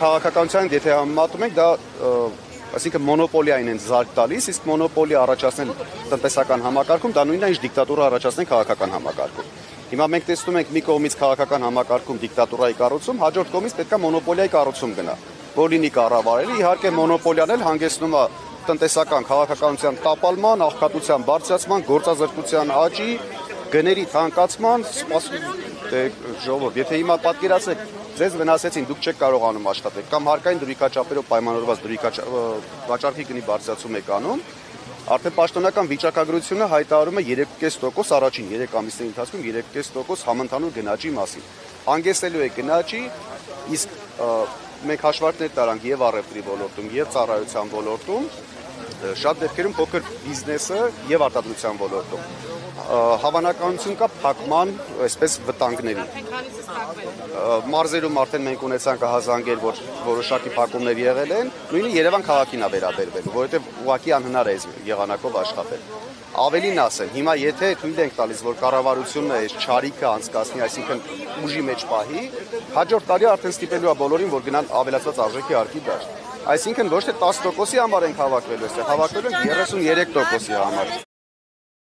քաղաքականության եթե համեմատում ենք, դա այսինքն մոնոպոլիային են զարգ տալիս, իսկ մոնոպոլիա առաջացնել տնտեսական համակարգում, դա նույնն է, ինչ դիկտատուրա առաջացնել քաղաքական համակարգում։ Հիմա մենք տեսնում ենք մի կողմից քաղաքական համակարգում դիկտատուրայի կառուցում, հաջորդ կողմից պետք է մոնոպոլիայի կառուցում գնա, որ լինի կառավարելի, իհարկե մոնոպոլիան էլ հանգեցնում է տնտեսական քաղաքականության տապալման, աղքատության բարձրացման, գործազրկության աճի, գների թանկացման, ժողովուրդ, եթե հիմա պատկերացրեք, ձեզ վնասեցին, դուք չեք կարողանում աշխատել, կամ հարկային դրույքաչափերով պայմանավորված վաճառքի գնի բարձրացում եք անում, արդեն պաշտոնական վիճակագրությունը հայտարարում է 3.5% առաջին 3 ամիսների ընթացքում 3.5% համընդհանուր գնաճի մասին։ Հանգեցնելու է գնաճի, իսկ մենք հաշվարկներ տարանք եւ առևտրի ոլորտում, եւ ծառայության ոլորտում, շատ դեպքերում փոքր բիզնեսը եւ արտադրության ոլորտում հավանականություն կա փակման, այսպես վտանգների։ Մարզերում արդեն մենք ունեցանք հազանգեր, որ որոշակի փակումներ եղել են, նույնիսկ Երևան քաղաքին է վերաբերվելու, որովհետեւ ուղղակի անհնար է այս եղանակով աշխատել։ Ավելին ասեմ, հիմա եթե թույլ ենք տալիս, որ կառավարությունը այս չարիքը անցկացնի, այսինքն ուժի մեջ պահի, հաջորդ տարի արդեն ստիպելու է բոլորին, որ գնան ավելացված արժեքի արկի դաշտ։ Այսինքն ոչ թե 10%-ի համար ենք հավաքվելու, այստեղ հավաքվելու ենք 33%-ի համար։